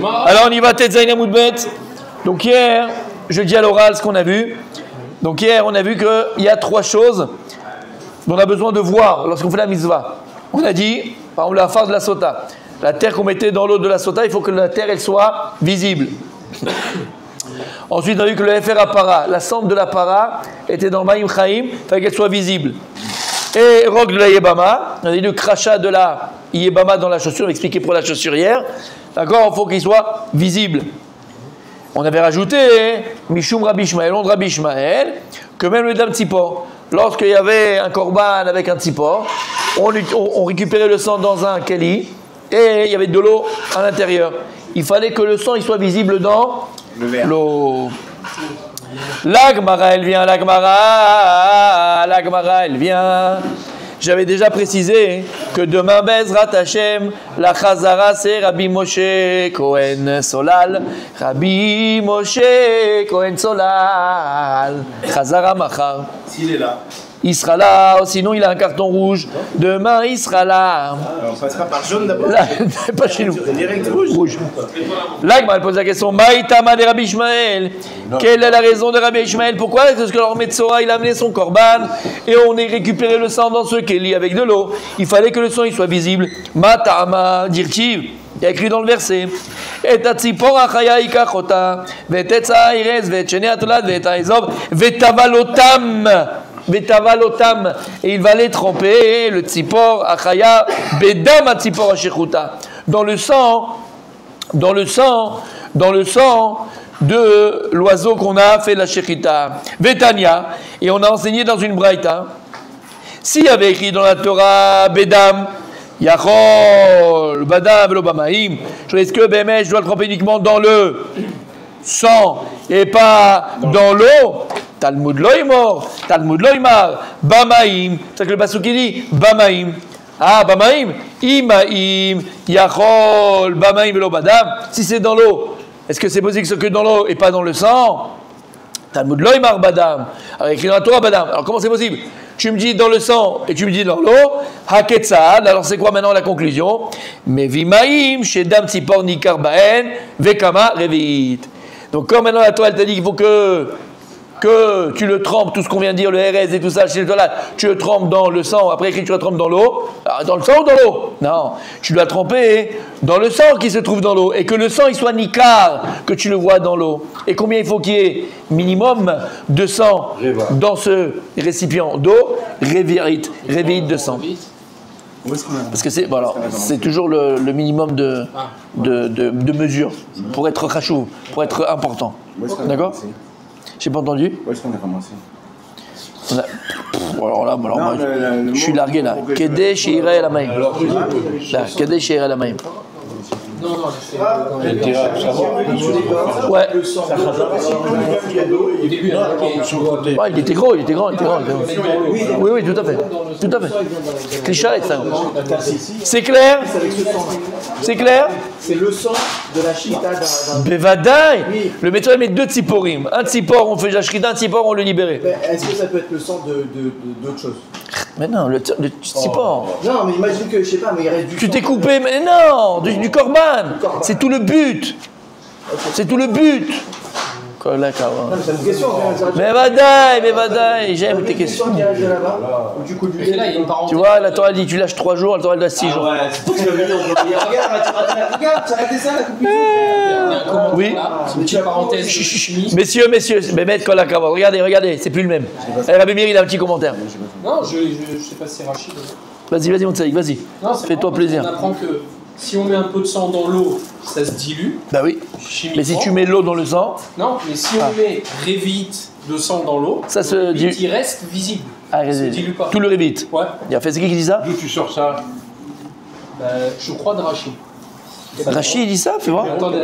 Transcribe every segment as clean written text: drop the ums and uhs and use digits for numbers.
Alors on y va, Tetzaïn Amoudbet. Donc hier, je dis à l'oral ce qu'on a vu. Donc hier, on a vu qu'il y a 3 choses dont on a besoin de voir lorsqu'on fait la mitzvah. On a dit, par exemple, la phase de la sota. La terre qu'on mettait dans l'eau de la sota, il faut que la terre elle soit visible. Ensuite, on a vu que le Efer Apara, la cendre de la para, était dans le Maïm Chaim, il fallait qu'elle soit visible. Et Rog de la Yebama, on a dit le crachat de la Yebama dans la chaussure, on a expliqué pour la chaussure hier. D'accord, il faut qu'il soit visible. On avait rajouté Mishum Rabbi Ishmael, on de Rabbi Ishmael, que même le Dam Tzipor, lorsqu'il y avait un korban avec un Tzipor, on récupérait le sang dans un keli et il y avait de l'eau à l'intérieur. Il fallait que le sang il soit visible dans l'eau. L'Agmara, elle vient, l'Agmara, elle vient. J'avais déjà précisé que demain, Bezrat Hashem, la Chazara, c'est Rabbi Moshe Cohen Solal. Rabbi Moshe Cohen Solal. Chazara Machar. S'il est là. Il sera là, sinon il a un carton rouge. Demain, il sera là. On passera par jaune d'abord. Pas chez nous. Direct Rouge. L'Agma, elle pose la question Maïtama de Rabbi Ishmael. Quelle est la raison de Rabbi Ishmael? Pourquoi? Parce que leur Metzora, il a amené son korban et on a récupéré le sang dans ce keli avec de l'eau. Il fallait que le sang il soit visible. Matama, dirtiv. Il y a écrit dans le verset Et atzipor achaya ikachota, vetetza irez, vetchene atolad, vetaizov, vetavalotam. Vetavalotam, et il va les tremper, le tzipor, achaya, bedam atzipor ashechuta, dans le sang de l'oiseau qu'on a fait la shechita. Vetania, et on a enseigné dans une braïta, s'il y avait écrit dans la Torah, bedam, yachol, badam, velobamaim, est-ce que bémé, je dois le tremper uniquement dans le sang et pas dans l'eau? Talmud loimor, Talmud loimar, bamaim. C'est que le pasuk qui dit bamaim. Ah, bamaim, imaim, yachol, bamaim velo badam. Si c'est dans l'eau, est-ce que c'est possible que ce que dans l'eau et pas dans le sang? Talmud loimar badam. Alors écrit dans la Torah badam. Alors comment c'est possible? Tu me dis dans le sang et tu me dis dans l'eau. Haketzad. Alors c'est quoi maintenant la conclusion? Mais vimaim, shedam tzipor nikar baen, vekama revit. Donc comme maintenant la Torah elle t'a dit qu'il faut que tu le trempes, tout ce qu'on vient de dire, le RS et tout ça, tu le trempes dans le sang, après écrit tu le trempes dans l'eau. Dans le sang ou dans l'eau? Non, tu dois tremper dans le sang qui se trouve dans l'eau, et que le sang il soit nikar, que tu le vois dans l'eau. Et combien il faut qu'il y ait minimum de sang dans ce récipient d'eau? Révit de sang. Parce que c'est toujours le minimum de mesure pour être rachou, pour être important. D'accord? J'ai pas entendu. Où est-ce qu'on a commencé? Alors là, moi, je suis largué là. Kedé Shiré la main. Kedé Shiré la main. Non, c'est ouais. Au début, ouais, il était gros. Oui, tout à fait. Cliché, ça. C'est clair? C'est clair? C'est le sang de la shita d'un... Bevadaï. Le médecin met 2 tziporim. Un tzipor, on fait la shrita, un tzipor, on le libérait. Est-ce que ça peut être le sang d'autre chose? Mais non, le tzipor. Non, mais imagine que, je sais pas, mais il reste du Tu sang. t'es coupé, mais non, du korban. C'est tout le but. C'est tout le but. C'est une question. Mais vadaï, j'aime tes questions. Tu vois, la Torah dit tu lâches 3 jours, la Torah elle donne 6 jours. Ouais, c'est pour que tu vas venir, on peut dire, regarde, tu as raté ça, la coupe. Oui. Une petite parenthèse. Messieurs, mais mettre Kol Hakavod. Regardez, c'est plus le même. Rabbi Meir, il a un petit commentaire. Non, je sais pas si c'est Rachid. Vas-y, mon tzaïk, vas-y. Fais-toi plaisir. On apprend que si on met un peu de sang dans l'eau, ça se dilue. Bah oui. Mais si tu mets l'eau dans le sang. Non, mais si on met révite de sang dans l'eau, ça se dilue. Il reste visible. Ah, il se dilue pas. Tout le révite. Ouais. C'est qui dit ça? D'où tu sors ça? Je crois de Rachid. Rachid il dit ça? Fais voir. Attendez,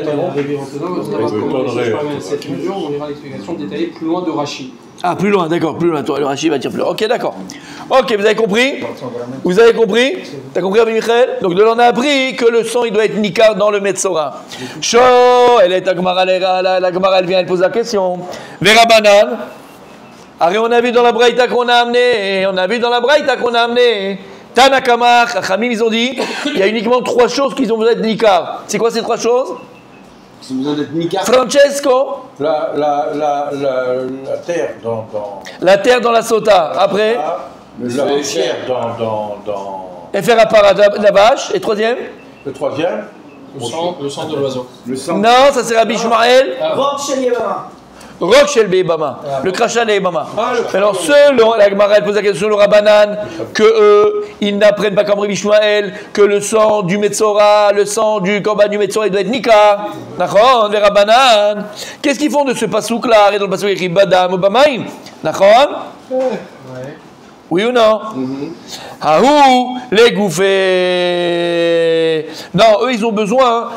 cette mesure, on ira l'explication détaillée plus loin de Rachid. Ah, plus loin, d'accord, plus loin. Toi, le Rachid va dire plus loin. Ok, d'accord. Ok, vous avez compris? Vous avez compris? T'as compris, Rabbi Michael? Donc, de là, on a appris que le sang, il doit être nikar dans le Metzora. Chaud, elle est la Gemara, elle vient, elle pose la question. Vera banane. Allez, on a vu dans la braïta qu'on a amené. Tanakama, Chachamim, ils ont dit, il y a uniquement 3 choses qui ont besoin d'être nikar. C'est quoi ces 3 choses? Ils ont besoin d'être Nika. Francesco, La terre la terre dans la sota. Après, la chair dans et faire apparaître la vache. Et troisième? le troisième. Le sang de l'oiseau. Le sang. Non, ça c'est Rabbi Ishmael. Rock chez Yéba. Rock shel Beibama, le crachat Beibama. Alors selon la Gemara, elle pose la question selon Rabbanan, que eux, ils n'apprennent pas comme Rabbi Ishmael, que le sang du Metzora, le sang du Korban du Metzora, il doit être Nika. D'accord, les Rabbanan. Qu'est-ce qu'ils font de ce pasouk là? Arrête dans le pasouk écrit Badam ou Bamaim. D'accord? Oui ou non? Ahou, les gouffés. Non, eux ils ont besoin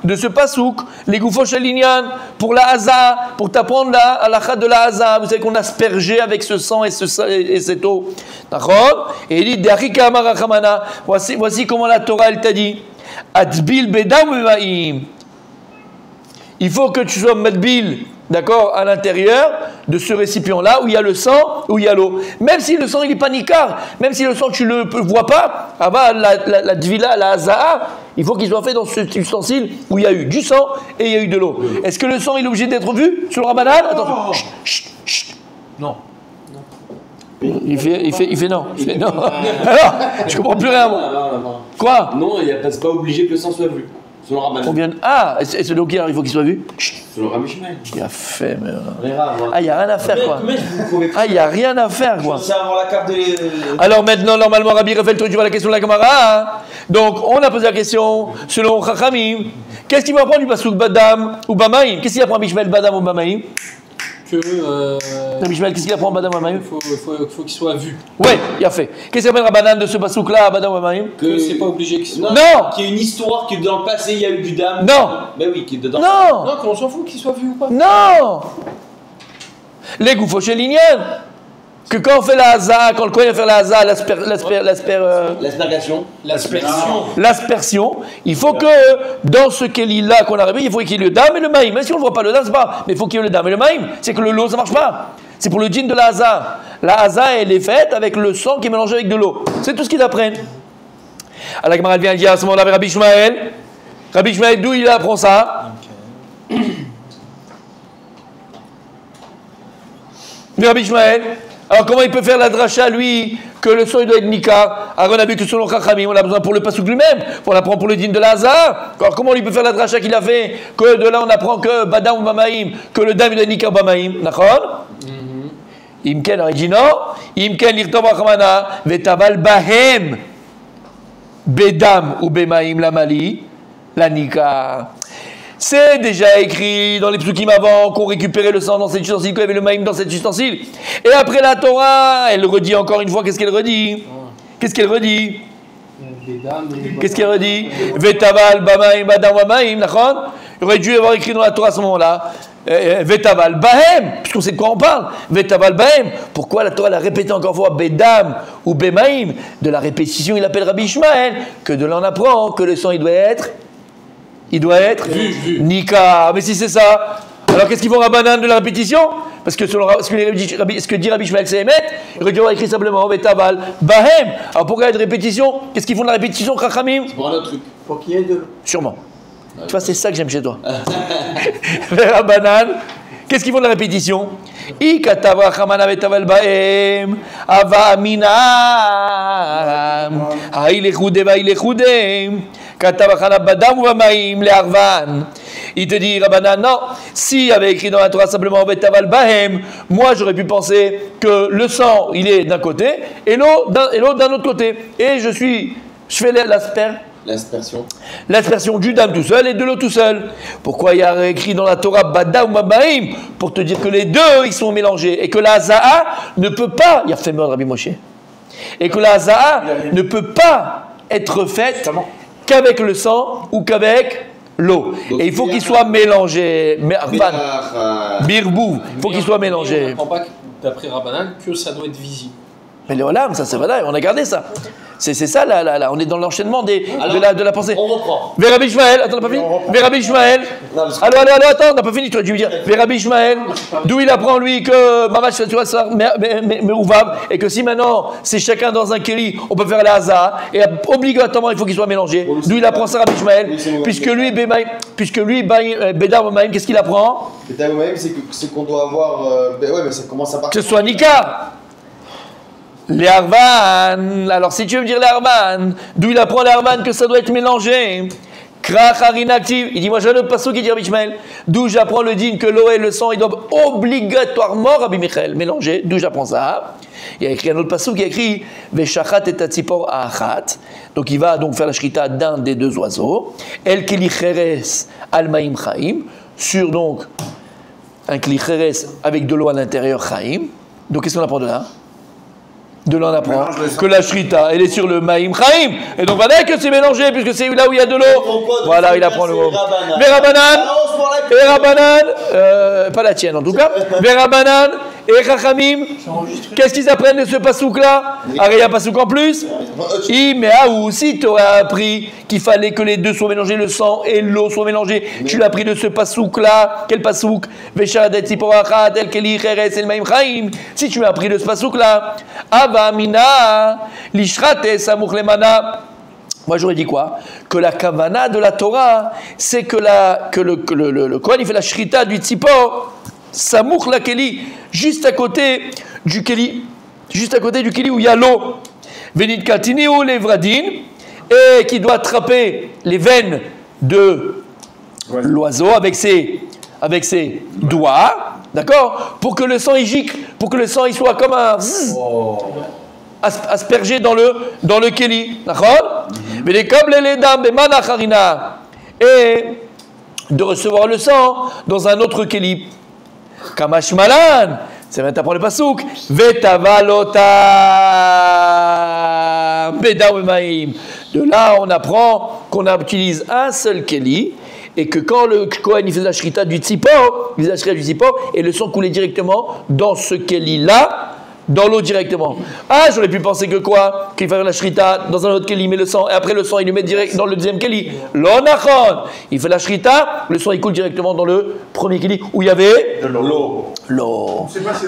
de ce pasouk, les gouffos shalinyan, pour la haza, pour t'apprendre la halakha de la haza. Vous savez qu'on aspergeait avec ce sang et cette eau. D'accord? Et il dit, D'Arika Amar Rachamana, voici comment la Torah elle t'a dit. Atbil bedam u'maim. Il faut que tu sois madbil, d'accord, à l'intérieur de ce récipient-là où il y a le sang, où il y a l'eau. Même si le sang il est pas nicar, même si le sang tu le vois pas, la dvila, la hazaa, il faut qu'il soit fait dans cet ustensile où il y a eu du sang et il y a eu de l'eau. Est-ce que le sang il est obligé d'être vu sur le Ramadan? Attention. Chut. Non. Il fait non. Il fait non. Alors, je comprends plus rien moi. Non. Quoi? Non, c'est pas obligé que le sang soit vu. Selon Rabbanan. Combien? Ah, et c'est donc il faut qu'il soit vu. Chut. Selon Rabbi Ishmael. Il a fait, mais. Rira, moi. Ah, il n'y a rien à faire quoi. Mais vous pouvez Ah, il n'y a rien à faire quoi. C'est avant la carte de. Alors maintenant, normalement, Rabbi Raphaël, toi tu vois la question de la Gemara. Hein. Donc, on a posé la question selon Chachamim. Qu'est-ce qu'il va apprendre du Pasuk Badam ou Bamaim? Qu'est-ce qu'il apprend Bishmael Badam ou Bamaim? Bishmael, qu'est-ce qu'il apprend Badam ou Bamaim? Il faut qu'il soit vu. Ouais, il a fait. Qu'est-ce qu'il appelle Rabbanan de ce Pasuk-là, Badam ou Bamaim? Que c'est pas obligé qu'il soit. Non. Qu'il y ait une histoire que dans le passé il y a eu du dame. Non. Ben oui, qui est dedans. Non. Non, qu'on s'en fout qu'il soit vu ou pas. Non. Les goufos chez Lignan. Que quand on fait la haza, quand le Kohen va faire la haza, L'aspergation. l'aspersion, il faut que dans ce kéli-là qu'on a répété, il faut qu'il y ait le dam et le maïm. Même si on ne voit pas le dam, c'est pas. Mais il faut qu'il y ait le dam et le maïm. C'est que le lot, ça marche pas. C'est pour le djinn de la haza. La haza, elle est faite avec le sang qui est mélangé avec de l'eau. C'est tout ce qu'ils apprennent. Alors la Gemara vient dire à ce moment-là avec Rabbi Ishmael. Rabbi Ishmael, d'où il apprend ça? Rabbi Ishmael. Alors comment il peut faire la dracha lui que le sang il doit être nika? Alors on a vu que selon Chachamim on a besoin pour le pasouk lui-même, on apprend pour le din de la Hazar. Alors comment il peut faire la dracha qu'il a fait que de là on apprend que badam ou bamaim, que le dam il doit être nika ou bamaim, d'accord? Imken, alors il dit non. Imken l'irtov rachamana vetaval bahem bedam ou bemaim la mali la nika. C'est déjà écrit dans les psukim avant qu'on récupérait le sang dans cet ustensile, qu'il y avait le maïm dans cet ustensile. Et après la Torah, elle redit encore une fois, qu'est-ce qu'elle redit? Qu'est-ce qu'elle redit? Qu'est-ce qu'elle redit? Vetaval, bamaim, badam, bamaim, d'accord? Il aurait dû avoir écrit dans la Torah à ce moment-là. Vetaval, bahem, puisqu'on sait de quoi on parle. Vetaval, bahem. Pourquoi la Torah l'a répété encore une fois, bedam ou bemaim? De la répétition, il appelle Rabbi Ishmael, que de là on apprend que le sang il doit être vu. Nika. Mais si c'est ça, alors qu'est-ce qu'ils font Rabbanan de la répétition? Parce que selon ce que dit Rabbi Ishmael Sehemet, il aurait dû avoir écrit simplement Vetaval, Bahem. Alors pourquoi il y a de répétition? Qu'est-ce qu'ils font de la répétition, Chachamim? Pour un autre truc. Pour qu'il y ait de l'eau. Sûrement. Tu vois, c'est ça que j'aime chez toi. Rabbanan, qu'est-ce qu'ils font de la répétition? Ikatav Rachamana Vetaval Bahem, Ava Aminam, Haïlechudem, Haïlechudem. Il te dit, Rabbanan, non, s'il y avait écrit dans la Torah simplement Vetaval Bahem, moi j'aurais pu penser que le sang il est d'un côté et l'eau d'un autre côté. Et je fais l'aspersion du dam tout seul et de l'eau tout seul. Pourquoi il y a écrit dans la Torah Badam ou Bahem? Pour te dire que les deux ils sont mélangés et que la Hazaa ne peut pas, il a fait mort Rabbi Moshe, et que la Hazaa ne peut pas être faite qu'avec le sang ou qu'avec l'eau. Et il faut qu'il soit mélangé. Birbou, il faut qu'il soit mélangé. On ne comprend pas, d'après Rabbanan, que ça doit être visible. Mais les olam, ça c'est vrai, on a gardé ça. C'est ça, là, on est dans l'enchaînement de la pensée. On reprend. Vers Rabbi Ishmael, attends, t'as pas fini? Vers Rabbi Ishmael. Allô, attends, t'as pas fini, tu veux dire. Vers Rabbi Ishmael, d'où il apprend lui que Mamash, tu vois ça, mais Ouvav, et que si maintenant c'est chacun dans un kéli, on peut faire la haza, et obligatoirement il faut qu'il soit mélangé. D'où il apprend ça, Rabbi Ishmael, puisque lui, Bedar Maïm, qu'est-ce qu'il apprend? Bedar Maïm, c'est qu'on doit avoir. Ouais, mais ça commence à partir. Que ce soit Nika. Les Arvan, alors si tu veux me dire les Arvan, d'où il apprend les Arvan que ça doit être mélangé. Krach Harin active, il dit moi j'ai un autre passage qui dit Rabbi Ishmael, d'où j'apprends le din que l'eau et le sang ils doivent obligatoirement Rabbi Michael mélanger, d'où j'apprends ça. Il y a écrit un autre passage qui a écrit Veshachat et Tatzipor Achat, donc il va donc faire la shrita d'un des deux oiseaux, El Keli Cheres Al Maim Chaim, sur donc un Keli Cheres avec de l'eau à l'intérieur Chaim. Donc qu'est-ce qu'on apprend de là? De là on apprend que la shrita elle est sur le maïm chaim et donc voilà que c'est mélangé puisque c'est là où il y a de l'eau. Voilà, il apprend le mot. Verabanan, pas la tienne en tout cas. Verabanan et Chachamim, qu'est-ce qu'ils apprennent de ce pasouk là? Ah, il y a un pasouk en plus. Mais si tu aurais appris qu'il fallait que les deux soient mélangés, le sang et l'eau soient mélangés, tu l'as appris de ce pasouk là. Quel pasouk? Veshadet Siporachat El Keli Cheres El Maim Chaim. Si tu as appris de ce pasouk là, Avamina Lishrate Samuch Lemana. Moi j'aurais dit quoi? Que la kavana de la Torah, c'est que le Kohen il fait la shrita du tzipor, Samuch la Keli, juste à côté du Keli où il y a l'eau. Venit Katiniou Levradin, et qui doit attraper les veines de l'oiseau avec ses doigts, d'accord? Pour que le sang il gicle, pour que le sang il soit comme un aspergé dans le Keli, d'accord? Mais les câbles et les dames, et de recevoir le sang dans un autre Keli. Kamash Malan, c'est vrai, t'apprends le pasouk. Vetavalota Bedawemaim. De là, on apprend qu'on utilise un seul Keli et que quand le Kohen il faisait la shrita du tzipor, et le sang coulait directement dans ce Keli-là, dans l'eau directement. Ah, j'aurais pu penser que quoi? Qu'il fallait la shrita dans un autre keli, il met le sang, et après le sang, il le met direct dans le deuxième keli. L'onachon, il fait la shrita, le sang, il coule directement dans le premier keli, où il y avait de l'eau.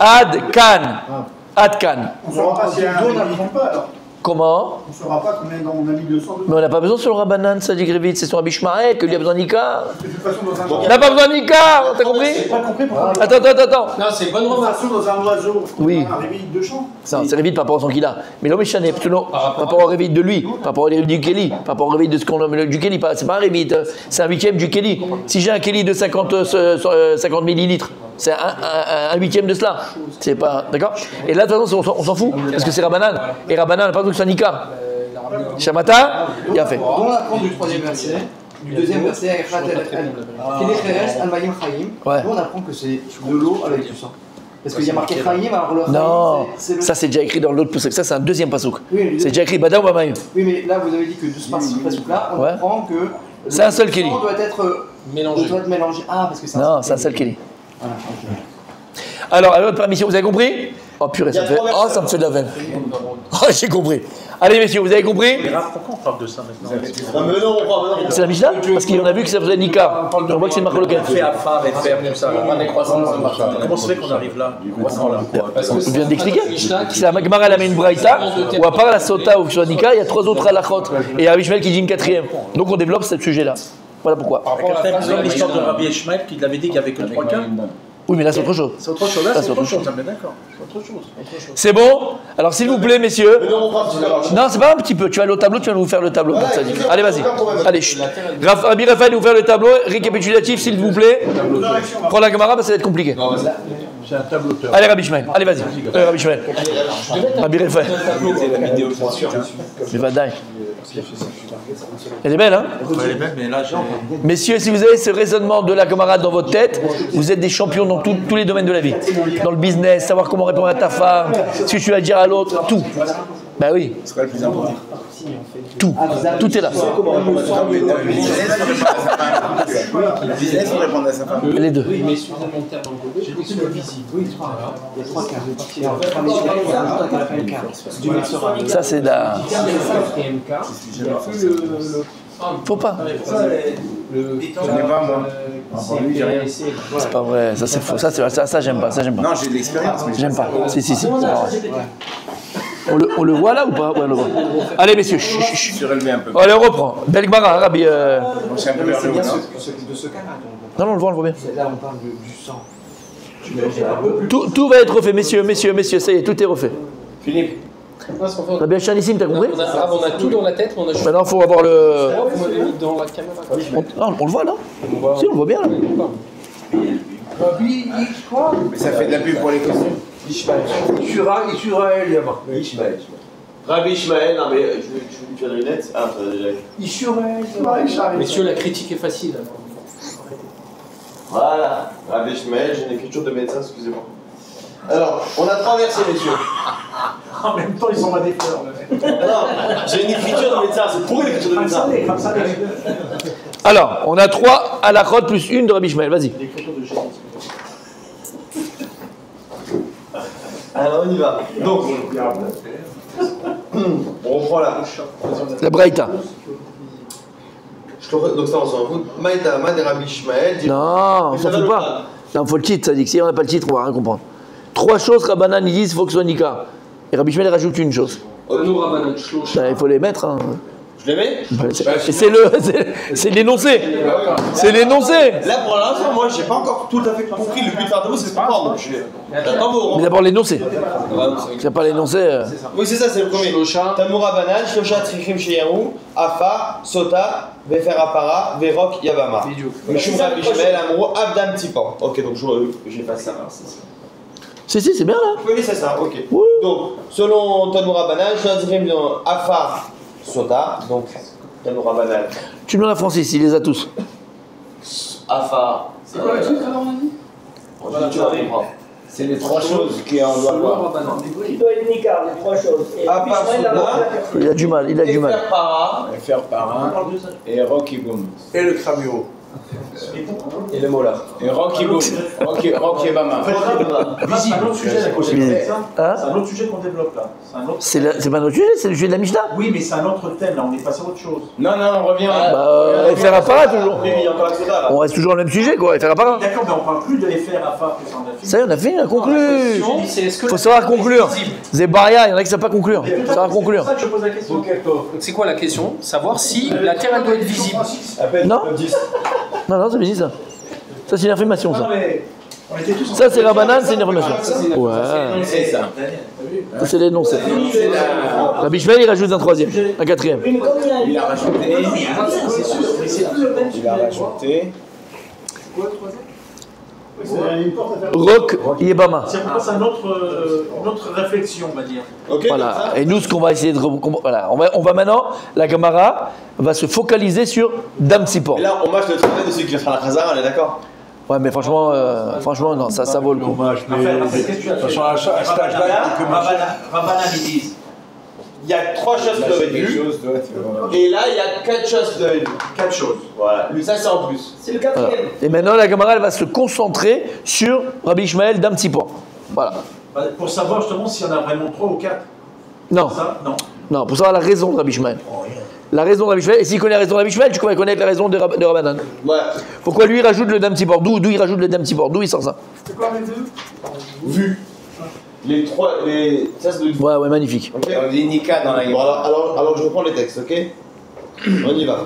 Ad Kan. Ad Kan. On ne saura pas si un n'apprend pas alors. Comment? On ne saura pas combien on a mis de sang. Mais on n'a pas besoin sur le Rabbanan, ça dit Grevit, c'est sur Rabbi Ishmael que lui a besoin d'Ika. De toute façon, dans un On n'a pas besoin d'Ika, t'as compris? J'ai pas compris pourquoi. Attends. Non, c'est une bonne De toute remarque. façon, dans un oiseau, Oui. un réveil de chant. Ça, c'est réveil par rapport au sang qu'il a. Mais l'homme est chané, par rapport au réveil de lui, par rapport au réveil du Keli, par rapport au réveil de ce qu'on nomme du Keli. C'est pas un réveil, c'est un huitième du Keli. Si j'ai un Keli de 50 millilitres, c'est un huitième de cela. C'est pas. D'accord? Et là, de toute façon, on s'en fout, parce que c'est Rabbanan. Et Rabbanan n'a pas besoin que ce soit Nika. Shamata, il a fait. On apprend du troisième verset, du deuxième verset, Keli Cheres Al Maim Chaim. Ouais. Nous on apprend que c'est de l'eau avec du sang. Parce qu'il y a marqué Chaim, alors le Chaim, Non, c'est le... ça c'est déjà écrit dans l'autre pasouk. Ça c'est un deuxième pasouk. Oui, C'est déjà écrit Badam ou Maïm. Oui, mais là vous avez dit que de ce pasouk-là, on Ouais. apprend que C'est un seul le Keli. sang doit être mélangé. Ah, parce que c'est Non, c'est un seul Keli. Voilà, ok. Alors, à votre permission, vous avez compris? Oh purée, ça me fait de la veine. Oh, j'ai compris. Allez messieurs, vous avez compris? Pourquoi on parle de ça maintenant? Non, mais non, on prend. C'est la Mishnah? Parce qu'on a vu que ça faisait Nika. On voit que c'est une marque locale. Fait à phare et faire tout ça. Pas des croissants, ça marche pas. Comment se fait qu'on arrive là? Parce que Je viens d'expliquer. C'est la Gemara, elle amène une braïta, où à part la sota ou que ce soit Nika, il y a trois autres halachot. Et il y a Rabbi Ishmael qui dit une quatrième. Donc on développe ce sujet-là. Voilà pourquoi. Comme l'histoire de Rabbi Ishmael qui l'avait dit qu'il n'y avait que 3 cas. Oui, mais là c'est autre chose. C'est autre chose, là Ça, c'est autre chose, mais d'accord. C'est autre chose. C'est bon? Alors s'il vous plaît, messieurs. Non, on prend un petit peu. Non, c'est pas un petit peu. Tu vas aller au tableau, tu vas nous faire le tableau. Voilà, Ça dit. exactement. Allez, vas-y. Aucun problème. Allez, chut. Rabbi Raphaël, nous faire le tableau. Récapitulatif, s'il vous plaît. Prends la Gemara, parce que ça va être compliqué. C'est un tableauteur. Allez, Rabbi Ishmael. Allez, vas-y. Rabbi Ishmael. Rabbi Raphaël. Mais va d'ailleurs. Elle est belle, hein? Elle est belle, mais là, j'ai. Messieurs, si vous avez ce raisonnement de la camarade dans votre tête, vous êtes des champions dans tous les domaines de la vie. Dans le business, savoir comment répondre à ta femme, ce que tu vas dire à l'autre, tout. Bah oui, C'est quoi le plus important? tout est là. Le business ou répondre à sa femme? Les deux. Oui, mais supplémentaire dans le gobelet, j'ai dit que le visible. Oui, il y a 3 quarts. Il y a 3 quarts. Du mixeur. Ça c'est la... Quatrième quart. Faut pas. Je n'ai pas, moi. Lui, j'ai rien. C'est pas vrai, ça c'est faux. Ça j'aime pas, ça j'aime pas. Non, j'ai de l'expérience, mais J'aime pas. Si, c'est pas vrai. On le voit là ou pas? Ouais, on le voit. Allez messieurs, chut, chut, chut. surélevé un peu. Allez, on reprend. Belgmara, Rabbi. On s'est un peu vers C'est le haut, bien non? de ce cas-là. Non, on le voit bien. Là, on parle du sang. Tout va être refait, messieurs, ça y est, tout est refait. Philippe. Rabbi Hachanissime, t'as compris? On a tout dans la tête, mais on a juste. Maintenant, il faut avoir le... Vous m'avez mis dans la caméra. Non, on le voit là. Si, on le voit bien là. Mais ça fait de la pub pour les costumes. Rabbi Ishmael, non mais je vais lui faire des lunettes. Ah, ça déjà. Messieurs, la critique est facile. Voilà, Rabbi Ishmael, j'ai une écriture de médecin, excusez-moi. Alors, on a 3 versets, messieurs. En même temps, ils sont pas des fleurs. Non, j'ai une écriture de médecin, c'est pour une écriture de médecin. Comme ça, Alors, on a 3 à la crotte plus une de Rabbi Ishmael, vas-y. L'écriture de génie. Alors, on y va. Donc, on reprend là. La Braïta. Donc ça, on s'en fout. Maïta, Amad et Rabbi Ishmael. Non, on s'en fout pas. Non, faut le titre, ça dit que si on n'a pas le titre, on va rien comprendre. 3 choses, Rabbanan, ils disent, il faut que ce soit Nika. Et Rabbi Ishmael rajoute une chose. Nous, Rabbanan, Shlosh. Il faut les mettre. Hein. Je les mets. C'est l'énoncé. C'est l'énoncé. Là, pour l'instant, moi, j'ai pas encore tout à fait compris. Le but de faire de vous, c'est de comprendre. Donc, j'attends vos Mais d'abord l'énoncé. Tu n'as pas l'énoncé. Oui, c'est ça, c'est le premier. Shlosha. Tamoura Banan, Shlosha Trichim Sheyaru, Afa, Sota, Vefer Apara, Verok Yabama. Mishum Rabbi Ishmael, Amro, Abdam Tipan. Ok, donc j'efface ça. Si, c'est bien là. Oui, c'est ça, ok. Oui. Donc, selon Tamoura Banan, Shlosha Trichim Afa, Sota, donc Tamoura Banan. Tu me donnes la Francis, il les a tous. Afa. C'est quoi le truc alors, on a dit? Tu vas comprendre. C'est les 3 choses qui en doivent voir. Il doit être Nicard, les 3 choses. Et Afa, Ishmael, la Sota, Il a du mal, il a du mal. Vefer Para, Faire par un et Rocky Boom. Et le Cramuro. et le Mola. Et Rocky Boom. Rocky Bama. C'est un autre sujet la prochaine. Hein? C'est un autre sujet qu'on développe là. C'est pas notre sujet, c'est le sujet de la Mishnah. Oui, mais c'est un autre thème là, on est passé à autre chose. Non, on revient. Bah, faire apparaît toujours. Oui, il y a encore la Sota là. On reste toujours dans le même sujet, quoi. Faire apparaît. D'accord, mais on parle plus de FR à phare que ça en a fait. Ça y est, on a fini, on a conclu. C'est Faut savoir conclure. Zébaria, il y en a qui ne savent pas conclure. Faut savoir conclure. C'est pour ça que je pose la question. Donc, c'est quoi la question? Savoir si la Terre, elle doit être visible. Non, c'est bien ça. Ça, c'est une affirmation, ça. Non, mais on était tous en Ça, c'est la banane, c'est une affirmation. Ouais. C'est ça. Ça, c'est l'énoncé. Rabbi Ishmael, il rajoute un 3e, un 4e. Oui, mais comme il Il a rajouté. Il a rajouté. C'est une porte à faire. Rock Yebama. C'est pour ça une autre réflexion, on va dire. Ok, Voilà. Et nous, ce qu'on va essayer de. Voilà. On va maintenant, la Gemara va se focaliser sur Dam Tzipor. Et là, on mâche le travail de ceux qui vont faire la Khazara, on est d'accord? Ouais, mais franchement, non, ça vaut le coup. Après, qu'est-ce que tu as fait? Rabbanan, ils disent. Il y a 3 choses qui doivent être vues. Et là, il y a 4 choses qui doivent être vues. 4 choses. Voilà. Lui, ça, c'est en plus. C'est le Voilà. 4e. Et maintenant, la Gemara, elle va se concentrer sur Rabbi Ishmael Dam Tzipor. Voilà. Pour savoir justement s'il y en a vraiment 3 ou 4. Non, Ça, non. non, pour savoir la raison de Rabbi Ishmael. La raison de Rabbi Ishmael, et s'il connaît la raison de Rabbi Ishmael, tu vas connaître la raison de Rabbanan. Ouais. Pourquoi lui il rajoute le Dam Tzipor? D'où il rajoute le Dam Tzipor? D'où il sort ça? C'est quoi les deux? Vu. Les 3. Ça, c'est de. Ouais, magnifique. Ok. On dit Nika dans la Bon, gueule. alors je reprends les textes, ok? On y va.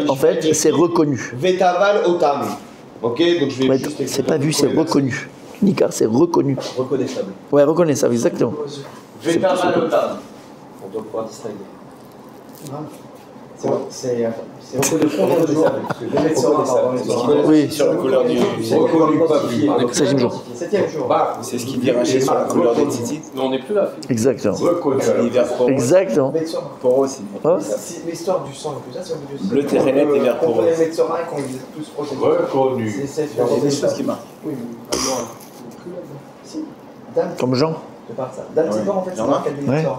En fait, c'est reconnu. Vetaval Otam. Ok, donc je vais Ouais, juste. c'est pas vu, c'est reconnu. Nika, c'est reconnu. Reconnaissable. Ouais, reconnaissable, exactement. Vetaval Otam. On doit pouvoir distinguer. C'est reconnaissable. Oui, Sur la couleur du. septième jour. 7e jour. C'est ce qui dit Rachel sur la couleur des tzitzit. Non, on n'est plus là. Exactement. Et vert pour Exactement. Pour aussi. Hein? C'est l'histoire du sang, tout ça, c'est au milieu. Bleu terrenet et vert pour On les Metzora quand ils étaient tous proches. Reconnu. C'est Il y a des choses qui marquent. Oui, mais si. Dame. Comme Jean. Je parle de ça. Dame Tzipor, en fait, c'est dans le cadre des Ouais. Mitzvot.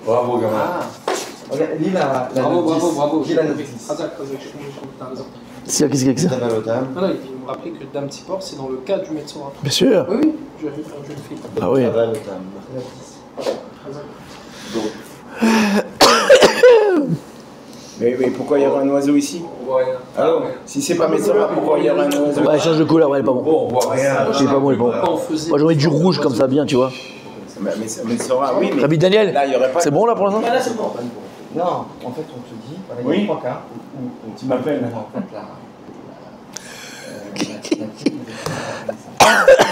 Bravo, gamin. Regarde, lis la Bravo, notice. bravo, bravo. Lis la notice. Razak, t'as raison. Qu'est-ce qu'il y a que ça? Dame Alotam. Non, non, il me rappelait que Dame Tzipor, c'est dans le cas du Metzora. Bien sûr. Oui, oui, je le fais. Ah oui. Dame Alotam. Mais pourquoi il y aura un oiseau ici? Alors, si c'est pas Metzora, pourquoi il y aura un oiseau? Ouais, change de couleur, ouais, il est pas bon. Bon, on voit rien. Il est pas bon, il est pas bon. Quand on faisait. Moi j'en mets du rouge comme ça, bien, tu vois. Metzora, oui, mais Rabbi Daniel, là, il y aurait pas. c'est bon là pour l'instant? Là, c'est bon. Non, en fait, on te dit, voilà, il y Oui. a 3 cas où Tu m'appelles. en fait,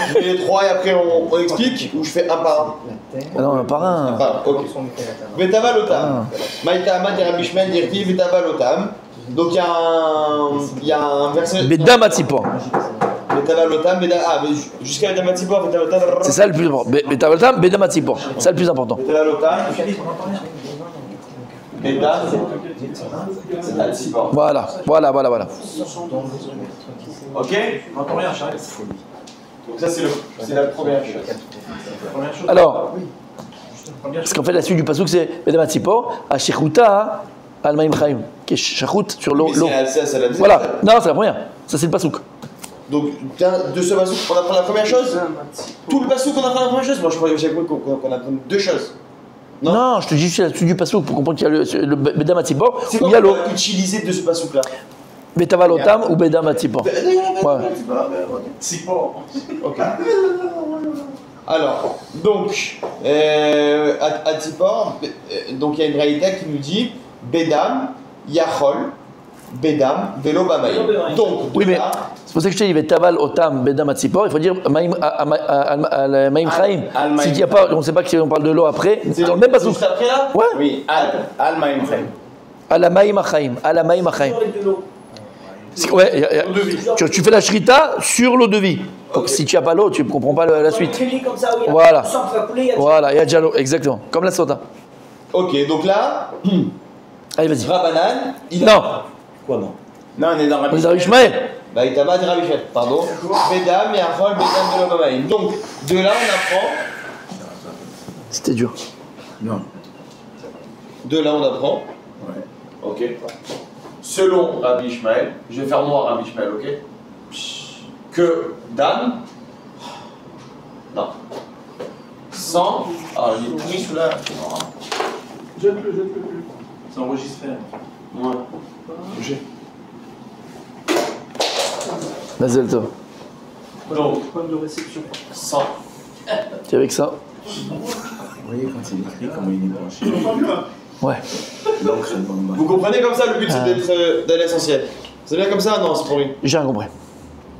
Je fais les trois et après on explique ou je fais un par la terre. Ah non, par un. un. Ok. Vetava lotam. Maïtama dirabishmel dirti vetava lotam. Donc il y a un verset. Bedam Atzipo. Vetava lotam, jusqu'à Vetava Tzipor, Vetava lotam. C'est ça le plus important. Betavotam, Bedam Atzipo. C'est ça le plus important. Vetava lotam. Beda, c'est à Tzipor. Voilà. Ok. On n'entend rien, Charles. Donc ça c'est la première chose. Première chose. Alors, parce qu'en fait la suite du pasuk c'est Bedam Atzipo, Ashechuta, Almaim Chaim, qui est Shachut sur l'eau. C'est la deuxième. Voilà. Non, c'est la première. Ça c'est le pasuk. Donc de ce pasuk, on apprend la première chose. Tout le pasuk, on apprend la première chose. Moi je croyais qu'on apprend deux choses. Non. Non, je te dis juste la suite du pasuk pour comprendre qu'il y a le Bedam Atzipo C'est où quoi il y a l'eau. qu'on va utiliser de ce pasuk là? Betavalotam ou Bedam Atzipo. Ouais. Tzipor. Ok. Alors, donc, à Tzipor, donc il y a une réalité qui nous dit Bedam, Yachol, Bedam, Velo Bamaïm. Donc, Oui, mais là, c'est pour ça que je te dis Betaval Otam Bedam Atzipo. Il faut dire Maïm Chaim. S'il n'y a pas, on ne sait pas si on parle de l'eau après. C'est dans le même pasuk. juste après là? Ouais. Oui, Alma Imchem. Ala Maïm Chaim. Ala Maïm Chaim. Avec de l'eau. Ouais, tu fais la shrita sur l'eau de vie. Donc si tu n'as pas l'eau, tu ne comprends pas la suite. Comme ça, oui, Voilà. le sang qui va couler, il y a Voilà, il y a déjà l'eau, exactement. Comme la sota. Ok, donc là, Allez, vas-y. Rabanan, il Non. Quoi non? Non, on est dans On Rabbi est dans Ishmael. Bah, Itama Dirabichet, pardon. Bedam, Yachol, Bedam, Velo Bamaïm. Donc, de là, on apprend. C'était dur. Non. De là, on apprend. Ouais. Ok. Selon Rabbi Ishmael, je vais faire noir Rabbi Ishmael, ok? Que Dan, non, sans, ah il est pris sous la, Jette-le. C'est enregistré. ouais. Mazel Tov. Donc, Problème de réception. sans, C'est avec ça. Vous voyez quand il écrit, comment il est branché. Ouais. L'encre est dans le bas. vous comprenez comme ça le but c'est d'être d'aller à l'essentiel. C'est bien comme ça? Non, c'est pour lui. J'ai rien compris.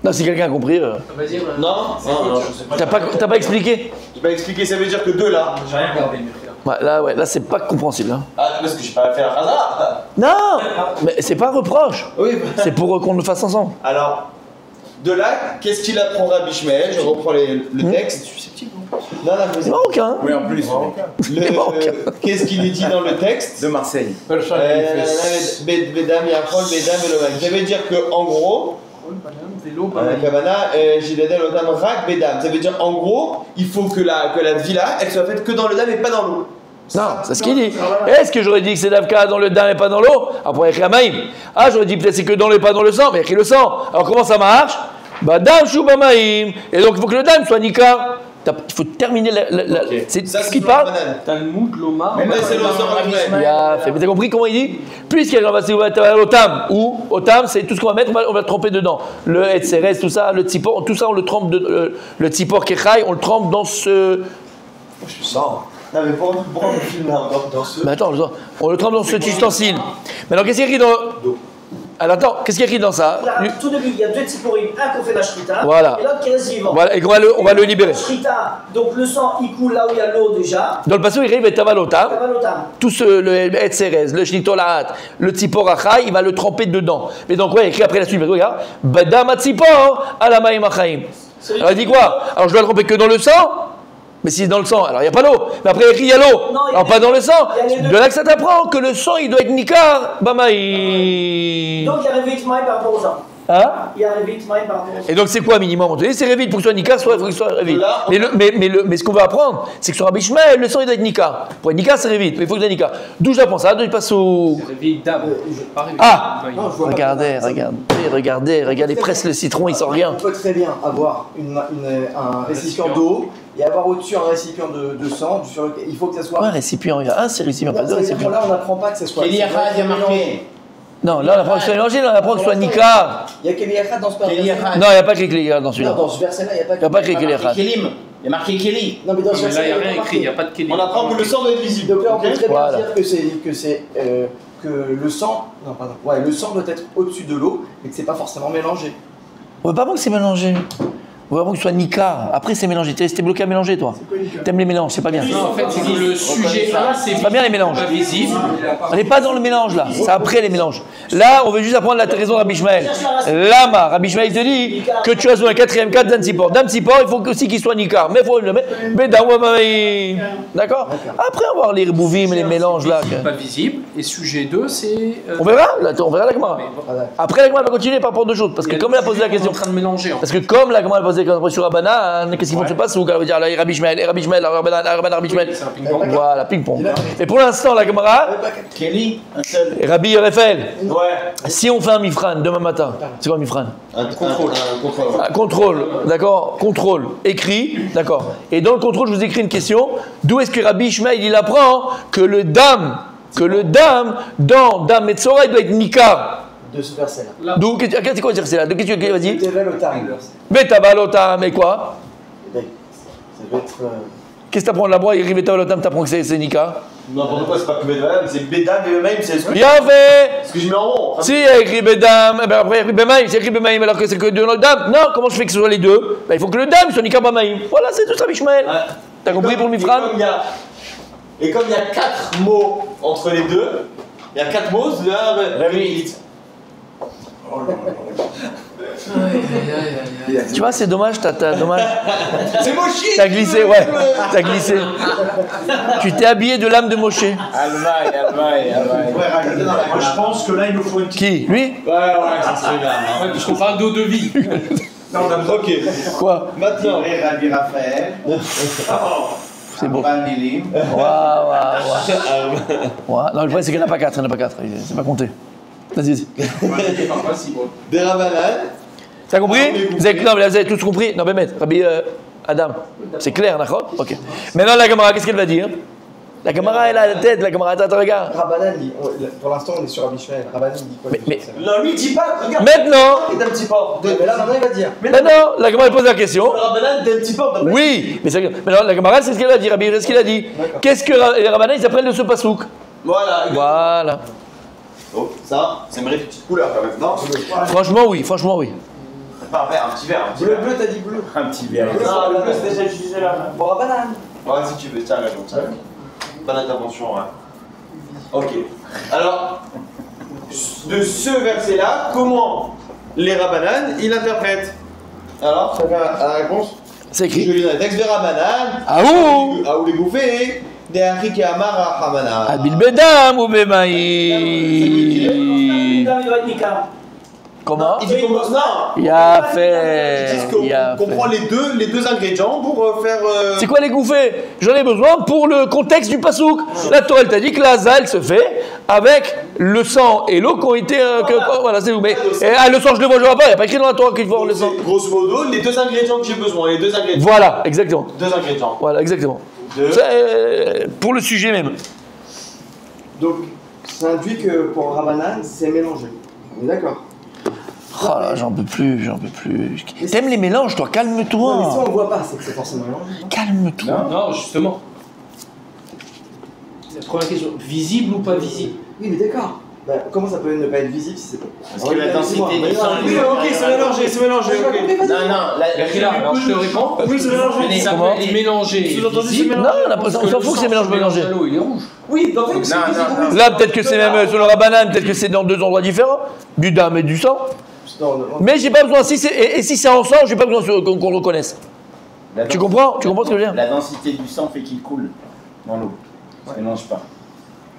Non, si quelqu'un a compris. Vas-y, Non, non, je sais pas. T'as pas expliqué? J'ai pas expliqué, ça veut dire que de là. J'ai rien regardé. Ouais, là, c'est pas compréhensible. Hein. Ah, parce que j'ai pas fait un hasard. Non, mais c'est pas un reproche. Oui, C'est pour qu'on le fasse ensemble. alors, de là, qu'est-ce qu'il apprend Rabbi Ishmael? Je reprends le texte. Non, C'est marocain. Oui, en plus. Qu'est-ce qu'il est dit dans le texte? De Marseille. Bedam, Yachol, Bedam, Elohim. Ça veut dire que, en gros, Vélo, Kavana, Jidadel, Otam, Rak, Bedam. Ça veut dire, en gros, il faut que la villa, elle soit faite que dans le dam et pas dans l'eau. Non, c'est ce qu'il dit. Est-ce que j'aurais dit que c'est Davka dans le dam et pas dans l'eau? Après, écrit Amaïm. Ah, j'aurais dit peut-être c'est que dans le pas dans le sang, mais écrit le sang. Alors comment ça marche? Bah, dam, chou, bamaïm. Et donc, il faut que le dam soit nika. Il faut terminer c'est Ça, ce qu'il sur la parle. banane. Talmud, Lomar. Mais c'est le Il a fait. Mais t'as compris comment il dit? Puisqu'il y a l'otam, ou otam, c'est tout ce qu'on va mettre, on va le tremper dedans. Le etzeres, tout ça, le tzipor, tout ça, on le trempe, le tzipor kechai, on le trempe dans ce. Je sens. Non, mais pourquoi on filme là encore dans ce. Mais attends, on le trempe dans cet ustensile. Maintenant, qu'est-ce qu'il y a écrit dans. Alors attends, qu'est-ce qu'il y a écrit dans ça? Là, tout début, il y a deux tziporim, un qu'on fait la shrita, Voilà. et l'autre qui reste vivant. Voilà, et on va le libérer. La shrita, donc le sang il coule là où il y a l'eau déjà. Dans le passage, il arrive et tavalotam. Tavalotam. Tout le etzeres, le shnitolahat, le tzipor achai, il va le tremper dedans. Mais donc, ouais, écrit après la suite, regarde. Badam tzipor alamaim achaim. Alors il dit quoi? Alors je dois le tremper que dans le sang? Mais si c'est dans le sang, alors il n'y a pas l'eau. Mais après, il y a l'eau. Alors pas dans le sang. De là que ça t'apprend que le sang, il doit être nikar, bamaï. Donc il y a réveillé Ismaël par rapport au sang. Hein? Il y a Revit, Maïm par rapport au Et donc c'est quoi minimum? On te dit c'est Revit pour que ce soit Nika, soit il faut que ce soit Revit. Là, Mais ce qu'on va apprendre, c'est que sur Rabbi Ishmael, le sang il doit être Nika. Pour être Nika, c'est Revit, mais il faut que ce soit Nika. D'où j'apprends ça? D'où il passe au. Réveil d'âme. Ah! Non, je vois Regardez, presse le citron, il sort rien. On peut très bien avoir un récipient d'eau et avoir au-dessus un récipient de sang. Il faut que ça soit. Ouais, récipient, il y a un, c'est récipient, pas deux récipients. Là, on n'apprend pas que ça soit. Kéli Echad, il y a marqué. Non, là on apprend que ce soit mélangé, là on apprend que ce soit Nika. Il y a Kéli Echad dans ce Kéli verset. Echad. Non, il n'y a pas que les clés dans celui-là. Non, dans ce verset-là, il n'y a pas Il n'y a pas que les Il y a clés. marqué Kélim. Il y a marqué Kéli. Non, mais dans ce Mais là, il n'y a verset-là, rien écrit, il n'y a pas de Kéli. on apprend que le sang doit être visible. Donc là, on peut très bien Voilà. dire que le sang, non pardon, ouais, le sang doit être au-dessus de l'eau, mais que c'est pas forcément mélangé. On veut pas que c'est mélangé. On veut vraiment que ce soit Nika. Après c'est mélangé. T'es bloqué à mélanger toi. T'aimes les mélanges, c'est pas bien. Non, en fait, c'est que le sujet A, c'est pas bien les mélanges. pas visible. On n'est pas dans le mélange là, c'est après les mélanges. Là, on veut juste apprendre la raison de Rabbi Ishmael. Lama, Rabbi Ishmael te dit que tu as besoin d'un quatrième cadre d'un Tzipor. D'un Tzipor, il faut aussi qu'il soit Nika. Mais il faut le mettre. D'accord? Après, on va voir les bouvim et les mélanges là. Pas visible. Et sujet 2, c'est. On verra, là, on verra la Gemara. Après, la Gemara va continuer par rapport de choses. Parce que comme elle a posé la question. en train de mélanger. Parce que comme la Gemara a posé la question sur Rabbanan, qu'est-ce qu'ils vont se passer? Elle va dire Rabbi Ishmael, Rabbi Ishmael, Rabbi Ishmael. C'est un ping-pong. Voilà, ping-pong. Et pour l'instant, la Gemara, Kéli, un seul. Rabbi Raphaël, Ouais. si on fait un mifran demain matin, c'est quoi un mifran? Un contrôle. Un contrôle, d'accord? Contrôle, écrit, d'accord. Et dans le contrôle, je vous écris une question. D'où est-ce que Rabbi Ishmael, il apprend que le dam dans Dam Metzora, il doit être Nika? De ce verset-là. D'où, c'est quoi ce verset-là? De qu'est-ce que tu vas dire? Beta mais quoi? Ça doit être. Qu'est-ce que t'apprends là-bas? Il Beta Balotam, t'apprends que c'est Nika? N'importe quoi, c'est pas que Bedam, c'est Bedam et même, c'est ce que Bien fait! je mets en rond. Si, il y a écrit Bedam, et ben après il y a écrit Bemaïm, c'est écrit Bemaïm alors que c'est que deux Dam. Non, comment je fais que ce soit les deux? Ben, il faut que le Dam soit Nika Bemaïm. Voilà, c'est tout ça, Ishmael. T'as compris pour le Mifran? Et comme il y a 4 mots entre les deux, il y a 4 mots, c'est là, Revit. Tu vois, c'est dommage, t'as dommage. C'est Moshe. T'as glissé, ouais, t'as glissé. Tu t'es habillé de l'âme de Moshe. Alvaï. Moi, je pense que là, il nous faut une petite. Qui? Lui? Ouais, ça serait bien. Ouais, puisqu'on parle d'eau de vie. Ok. Quoi? Maintenant. Rabbi Raphaël. C'est beau. Rabban Elim. Ouais. Non, le problème, c'est qu'il n'y en a pas 4, c'est pas compté. Vas-y. Des Rabbanan. T'as compris? Vous avez tous compris? Non, mais Rabbi Adam, c'est clair, d'accord? Ok. Maintenant, la Gemara, qu'est-ce qu'elle va dire? La Gemara, elle a la tête, la Gemara, attends, regarde. Rabbanan dit. Pour l'instant, on est sur Rabbi Ishmael. Rabbanan dit quoi? Mais- Non, lui, il dit pas. Regarde. Maintenant, Il est un petit port. Mais là, maintenant, il va dire. maintenant, la Gemara pose la question. Le Rabbanan, t'es un petit port. Oui, mais maintenant, la Gemara, c'est ce qu'elle a dit, Rabbi, c'est ce qu'il a dit. Qu'est-ce que les Rabbanan, ils apprennent de ce pasouk? Voilà. Voilà. Oh, ça mérite une petite couleur quand même. Non, Franchement, oui, pas un verre, un petit verre. Bleu, t'as dit bleu. Un petit verre. Non, le bleu, c'est déjà utilisé là. Pour Rabbanan. Ouais, si tu veux, tiens, raison, tiens. Bonne intervention, ouais. Ok. Alors, de ce verset-là, comment les Rabbanan, ils l'interprètent? Alors, chacun a la réponse? c'est Je écrit. lis dans les textes de Rabbanan. Ah ouh! Ah, ou les gouffés. Des Achiki Amar Rabbanan. Abil Bedam ou Bemaï. Bedam, il va être Nika. Comment? Il dit qu'on non. Il a Ils fait. disent qu'on prend les deux ingrédients pour faire. C'est quoi les gouffés? J'en ai besoin pour le contexte du pasouk. La Torah elle t'a dit que la Zal se fait avec le sang et l'eau qui ont été. Voilà, c'est tout. Mais le sang, je le vois, je le vois pas. Il n'y a pas écrit dans la Torah qu'il faut voir le sang. C'est grosso modo les deux ingrédients que j'ai besoin. Les deux ingrédients. Voilà, exactement. Deux ingrédients. Voilà, exactement. Deux. Pour le sujet même. Donc, ça induit que pour Rabbanan, c'est mélangé. On est d'accord? Oh là, j'en peux plus. T'aimes les mélanges, toi, Non, mais si calme-toi. on voit pas, c'est que c'est forcément mélangé. Calme-toi. Non, justement. La première question, visible ou pas visible? Oui, mais d'accord. Bah, comment ça peut ne pas être visible si c'est pas. Parce que la densité du sang. Oui, ok, c'est mélangé, ok. Non, Là, alors je te réponds. Oui, c'est mélangé. Ça Comment? peut être mélangé et Sous-entendu, visible. c'est Non, on s'en fout que c'est mélangé. L'eau, il est rouge. Oui, en fait, non. Là, peut-être que c'est même sur le Rabbanan, peut-être que c'est dans deux endroits différents, du dam et du sang. Non. Mais j'ai pas besoin, si c'est ensemble, j'ai pas besoin qu'on le reconnaisse. Tu comprends? Tu comprends ce que je veux dire? La densité du sang fait qu'il coule dans l'eau. Ça ne mélange pas.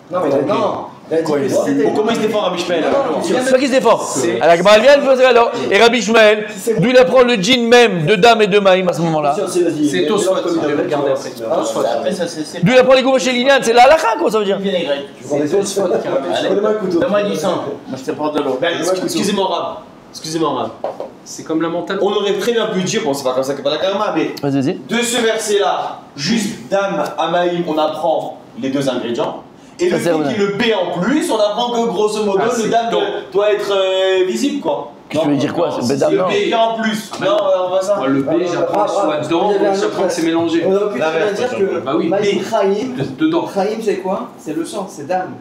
Non, mais non. Comment il se défend Rabbi Shmuel? C'est pas qui se défend. À la Gemara vient, elle faisait alors. Et Rabbi Shmuel, d'où il apprend le djinn même de Dam et de Maïm à ce moment-là. C'est Tosfot, je vais regarder après. Tosfot. D'où il apprend les Gouvo chez Linian, c'est la halakha, quoi, ça veut dire. C'est Tosfot qui ramène. Donne-moi du sang. Moi, je te porte de l'eau. Excusez-moi, Rab. Excusez-moi, Rab. C'est comme la montagne. On aurait très bien pu dire, bon, c'est pas comme ça que pas la karma, mais Vas-y. de ce verset-là, juste Dam, Amaïm, on apprend les deux ingrédients. Et le fait qu'il y ait le B en plus, on apprend que grosso modo, le Dam doit être visible, quoi. Qu'est-ce que tu veux dire quoi? C'est Bedam, Le non. B en plus. Non, on va ça. Moi, le B, j'apprends que ce soit dedans, donc j'apprends que c'est mélangé. On aurait pu très bien dire que Bah oui, Maïm Chaim, dedans. Chaim c'est quoi? C'est le sang, c'est Dam.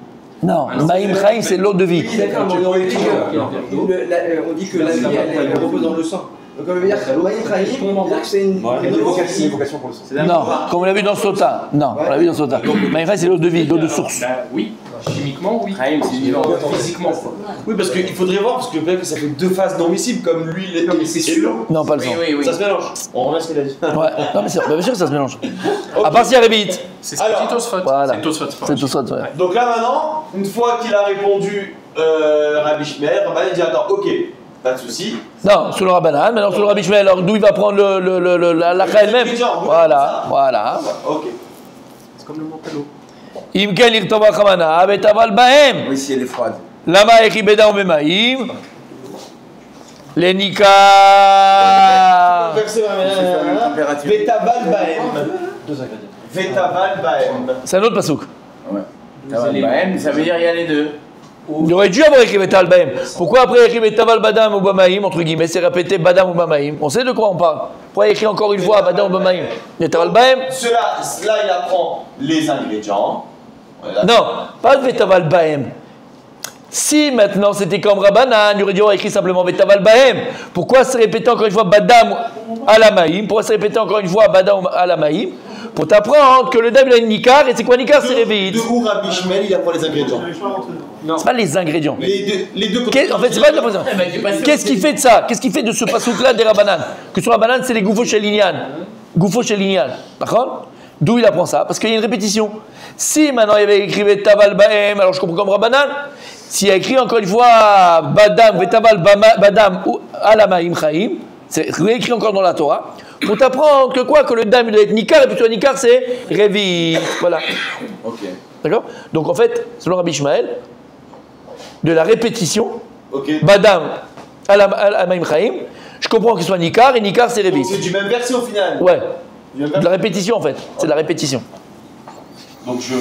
Non, Maïm Chaim, c'est l'eau de vie. Oui, d'accord, mais on aurait dit que on dit que la vie elle repose dans le sang. Donc on veut dire que Maïm Chaim, c'est une évocation pour le sang. Non, comme on l'a vu dans Sota. Non, on l'a vu dans Sota. Maïm Chaim, c'est l'eau de vie, l'eau de source. Bah oui, chimiquement, oui. Chaim, c'est vivant. Physiquement, quoi. Oui, parce qu'il faudrait voir, parce que peut-être que ça fait deux phases non miscibles, comme l'huile et Non, mais c'est sûr. Non, pas le sang. Oui. Ça se mélange. On remet ce qu'il a dit. Ouais, non, mais c'est bien sûr que ça se mélange. À part si elle est vite. C'est ce que dit Tosfot. Voilà. C'est Tosfot. C'est tout ça, ouais. Donc là maintenant, une fois qu'il a répondu Rabbi Shmuel, Rabbanan dit attends, ok, pas de souci. Non, sur le Rabbanan, maintenant sur le Rabbi Shmuel, alors d'où il va prendre la kha elle-même. Voilà. Ok. C'est comme le mentalo. Im ken irtova chamana, betaval bahem. Oui, si elle est froide. Lama echi bedam bemaim. Lenika. Verset température. Vetaval bahem. Vetaval bahem. C'est un autre pasouk. Ouais. Ça veut dire il y a les deux. Il aurait dû avoir écrit Betal Bahem. Pourquoi après écrit Betaval Badam ou Bamaïm, entre guillemets, c'est répété Badam ou Bamaïm? On sait de quoi on parle. Pourquoi écrit encore une fois Badam ou Bamaïm? Betaval Bahem? Là, il apprend les ingrédients. Non, pas Betaval Bahem. Si maintenant c'était comme Rabbanan, il aurait dû avoir écrit simplement Betaval Bahem. Pourquoi se répéter encore une fois Badam à la Maïm? Pourquoi se répéter encore une fois Badam à la Maïm? Pour t'apprendre que le dam il a une nikar, et c'est quoi nikar? C'est réveillé. De où Rabbi Shmuel il apprend les ingrédients? C'est pas les ingrédients. Les deux En fait, c'est pas de la présence. Qu'est-ce qui fait de ça? Qu'est-ce qui fait de ce pasouk-là des Rabbanan? Que sur Rabbanan, c'est les Goufo chez Linyan. Goufo chez Linyan. D'accord? D'où il apprend ça? Parce qu'il y a une répétition. Si maintenant il avait écrit Taval Bahem, alors je comprends comme Rabbanan. S'il a écrit encore une fois Badam, Vetaval Badam ou Alamaim Chaim, c'est réécrit encore dans la Torah. Pour t'apprendre que quoi? Que le dam il doit être Nikar, et puis toi Nikar c'est Révi. Voilà. Ok. D'accord? Donc en fait, selon Rabbi Shmuel, de la répétition, Ok. Badam Alamaim Chaim, je comprends qu'il soit Nikar, et Nikar c'est Révi. Donc c'est du même verset au final. Ouais. De la répétition en fait. C'est de la répétition. Donc je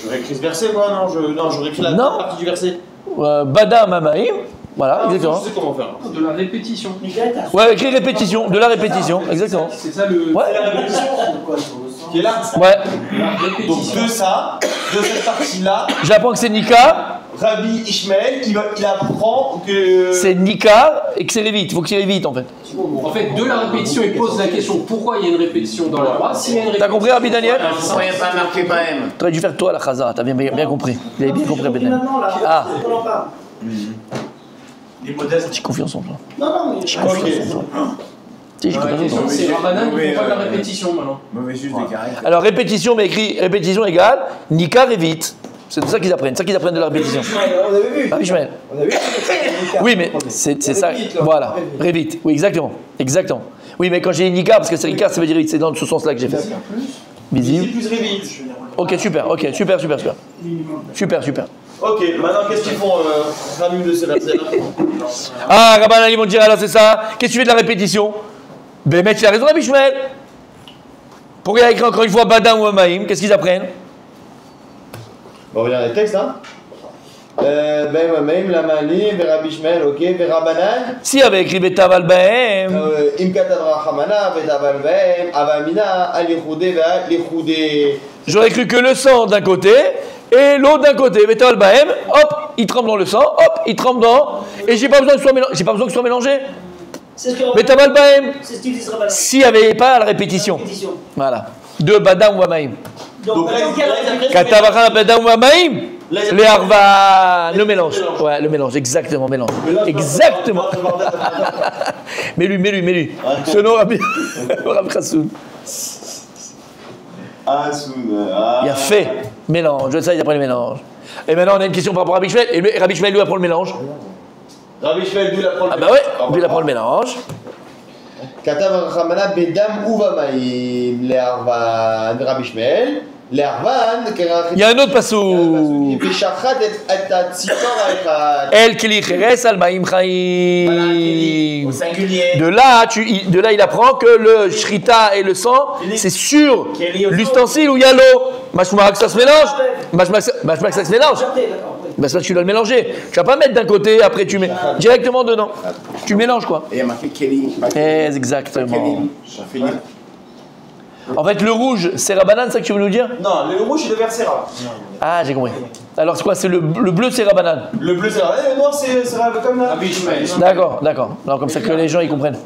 réécris ce verset quoi? Non, je réécris la Non. partie du verset. Badam Alamaim, voilà, exactement. Je sais comment faire. De la répétition. Ouais, écrit répétition, de la répétition, exactement. C'est ça le. Ouais. C'est la répétition qui est là. Ouais. La Donc répétition. de ça, de cette partie-là, J'apprends que c'est Nikar, Rabbi Ishmael, il apprend que... c'est Nikar et que c'est Révit. Il faut que c'est Révit en fait. En fait, de la répétition, il pose la question pourquoi il y a une répétition dans la loi. S'il y a une T'as compris, Rabbi Daniel? Pourquoi il n'y a pas marqué Bahem? T'aurais dû faire toi la Chaza, t'as bien compris. Il avait bien compris, Rabbi Daniel. Maintenant, là, Ah. on en parle. J'ai confiance en toi. Non, non, mais. J'ai confiance en toi. Si, j'ai La confiance en question, toi. c'est Rabbanan, il Oui, ne faut pas de la oui. répétition maintenant. Mauvais juge des caractères. Alors répétition, mais écrit répétition égale Nikar Révit. C'est de ça qu'ils apprennent, c'est ça qu'ils apprennent de la répétition. On avait vu. Rabbi Shmuel. On a vu. Oui, mais c'est ça. Voilà, Révit. Oui, exactement. Exactement. Oui, mais quand j'ai Nikar, parce que c'est Ricard, ça veut dire c'est dans ce sens-là que j'ai fait. Visible. plus Révi. Ok, super. Super. Ok, maintenant qu'est-ce qu'ils font, Ramim de ces versets-là? Ah, Rabbanan, ils vont dire alors c'est ça. Qu'est-ce que tu fais de la répétition? Ben, mec, il a raison, Rabbi Shmuel. Pourquoi il a écrit encore une fois Badam ou Amaïm? Qu'est-ce qu'ils apprennent? On regarde les textes, hein. Ben même la mani, Rabbi Ishmael, ok, Rabbanan. Si avait écrit Betaval Bahem, Imkatadra Hamana, Vetaval Bahem, Avamina, Alichoudé, Alichoudé. j'aurais cru que le sang d'un côté et l'eau d'un côté. Betaval Bahem, hop, il trempe dans le sang, hop, il trempe dans. Et j'ai pas besoin que ce soit mélangé. C'est ce que. Betaval Bahem, C'est ce qu'il dit Rabbanan. s'il n'y avait pas la répétition. Répétition. Voilà. De Badam ou Amaïm. Donc, maintenant qu'il y a la répétition. Katavara Badam ou Amaïm. Les Harva, le mélange. Ouais, le mélange, exactement, mélange. Exactement. Mais lui. Ce nom, Rabbi Chassoun. Ah, Soud. Il a fait mélange. Ça, il apprend les mélanges. Et maintenant, on a une question par rapport à Rabbi Shmuel. Et Rabbi Shmuel, lui, apprend le mélange. Rabbi Shmuel, lui, il apprend le Ah bah ouais, lui, il apprend le mélange. Katav Ramana Bedam Uvamaim, Le'arvan Rabbi Shmuel, Le'arvan, Il y a un autre passou. El Keli Cheres Al Maim Chaim. Au singulier. De là, il apprend que le shrita et le sang, c'est sur l'ustensile où il y a l'eau. Mashmak, ça se mélange. Mashmak, ça se mélange. Ben, c'est parce que tu dois le mélanger. Tu vas pas mettre d'un côté, après tu mets directement dedans. Tu mélanges quoi. Et il y a marqué Kelly. Exactement. En fait, le rouge, c'est Rabbanan, ça que tu veux nous dire? Non, le rouge, c'est le verset Rav. Ah, j'ai compris. Alors, c'est quoi? C'est le bleu, c'est Rabbanan. Le bleu, c'est Rav. Le noir, c'est Rav comme là. Rabbi Shmuel. D'accord. Alors, comme ça que les gens ils comprennent.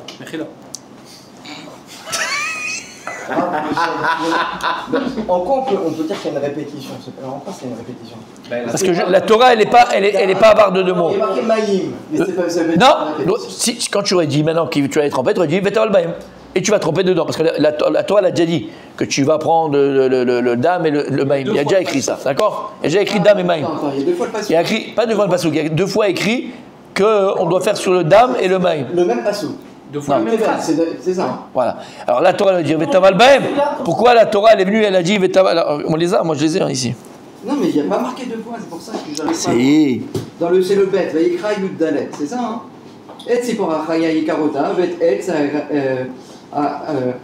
En quoi on peut dire qu'il y a une répétition? En quoi c'est une répétition? Parce que la Torah, elle est pas avare de deux mots. Il y a marqué Maïm, mais c'est pas ça veut dire Non, une répétition. quand tu aurais dit maintenant que tu vas être trempé, tu aurais dit Vetaval Bahem. Et tu vas tremper dedans. Parce que la Torah, elle a déjà dit que tu vas prendre le dam et le maïm. Il y a déjà écrit ça, d'accord? Il y a déjà écrit dam et maïm. Attends, il y a deux fois le passou. Il y a écrit, pas deux fois le passou, il y a deux fois écrit qu'on doit faire sur le dam et le maïm. Le même passou. Deux fois la même phrase. C'est ça. Voilà. Alors la Torah, elle va dire Vetaval Bahem. Pourquoi la Torah, elle est venue, elle a dit Vetaval. Alors, on les a, moi je les ai ici. Non, mais il n'y a pas marqué deux fois, c'est pour ça que j'arrive pas. Si. C'est le bet, Vayikra Yud Dalet, c'est ça, hein? Et Tzipor Achaya Ikarota, Vet Etz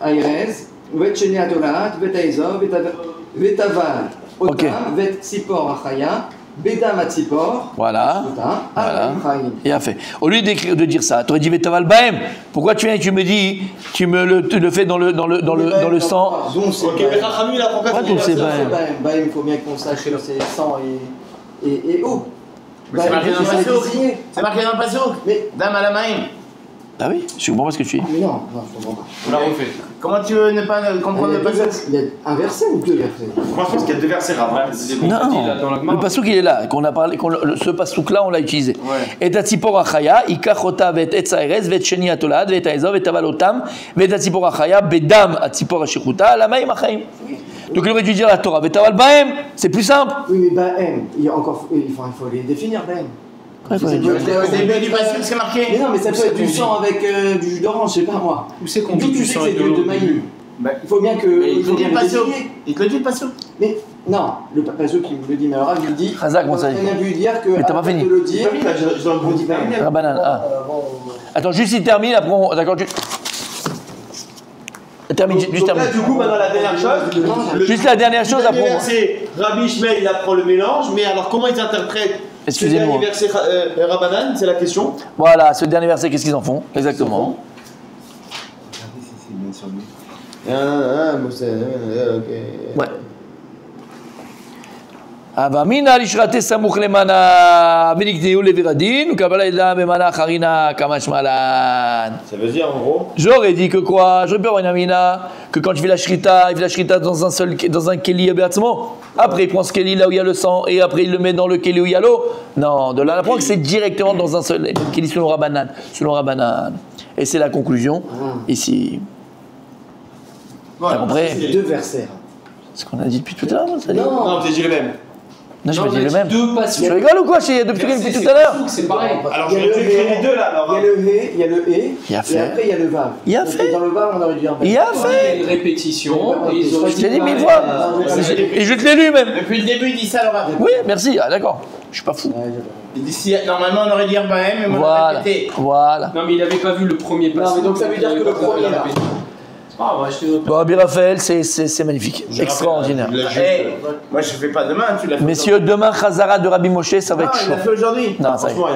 Airez, Vet Sheni Atolat, Vet Aizov, Vetaval, Otam, Vet Tzipor Achaya, Bedam Atzipor, Voilà. Voilà. Il a fait. Au lieu de dire ça, tu aurais dit Vetaval Bahem. Pourquoi tu viens et tu me dis, tu le fais dans le sang? Ok, mais Rachamim, il apprend pas Pourquoi tu sais Bahem, Bahem? il faut bien qu'on sache que c'est sang et eau. Mais c'est marqué dans le passouk. C'est marqué dans le passouk. Mais Dame à la main. Ah oui, je comprends pas ce que tu dis. mais non, je comprends pas. On l'a refait. Comment tu veux ne pas comprendre le passouk? Il y a un verset ou deux versets? Moi, je pense qu'il y a deux versets Rav. Non, le pasouk il est là, qu'on a parlé, ce pasouk là on l'a utilisé. Et Tatzipor Achaya, Ikachota vet Etzaerez, vet Sheni Atolad, vet Aizov, vet Avalotam, vet Tatzipor Achaya, Bedam Atzipor Ashichuta, la Maïm Achaim. Donc il aurait dû dire la Torah, Vetaval Bahem, c'est plus simple. Oui, mais Bahem, il faut les définir, Bahem. Ouais, Au début du passouk, c'est marqué. Mais non, mais ça peut être du sang avec du jus d'orange, je sais pas moi. Où c'est qu'on D'où dit tu du sais sang que c'est et de l'eau de Maïm? Il faut bien que. Il te faut dit bien le passouk. définir. Il te dit le passouk. Mais non, le passouk qui me le dit, mais alors il dit. Razak, mon sali. On a vu dire que. Mais t'as pas après fini. de le dire. On dit pas. Rabbanan, ah. Attends, juste il termine, après on. D'accord, termine, juste Donc là, termine. du coup, maintenant, la dernière chose. Juste la dernière chose, après on. C'est Rabbi Shmuel, il apprend le mélange, mais alors comment ils interprètent ce Excusez-moi. dernier verset Rabbanan? C'est la question. Voilà, ce dernier verset, qu'est-ce qu'ils en font? Exactement. Ouais. Avamina lishrate samuch lemana venikneu leviradin ou kabbalah eda bemana charina kamashmalan. Ça veut dire en gros. J'aurais dit que quoi? J'aurais pu avoir une amina que quand il fait la shrita dans un keli abertzmo. Après il prend ce keli là où il y a le sang et après il le met dans le keli où il y a l'eau. Non, de là on apprend que c'est directement dans un seul keli selon Rabbanan. Et c'est la conclusion ici. T'as compris? Deux versets. C'est ce qu'on a dit depuis tout à l'heure. Non, Non, vous avez dit le même. Non, je Non, me dis le même. deux passouk. Tu rigoles ou quoi? Depuis tout à l'heure. C'est pareil. Alors, il y a j'aurais dû écrire les le deux là. alors, il y a le hé, il y a le et, Il y a et fait. après il y a le vav. Il y a Donc, fait. dans le vav, on aurait dû dire. Il y a Il y a fait. une répétition. Et ils auraient Je t'ai dit mille pareil. fois. Et je te l'ai lu même. Depuis le début, il dit ça, Laura. Oui, merci. Ah, d'accord. Je suis pas fou. Il dit si normalement on aurait dit Bahem, mais moi on aurait Voilà. répété. Voilà. Non, mais il n'avait pas vu le premier Non, passouk. mais donc ça veut dire que le premier, là. Ah, ouais, je t'ai noté. Bon, Rabbi Raphaël, c'est magnifique. Extraordinaire. Eh, moi je fais pas demain, tu l'as fait. Messieurs, demain, Chazara de Rabbi Moshe, ça va Non, être il chaud. l'a fait aujourd'hui. Non, ça y est.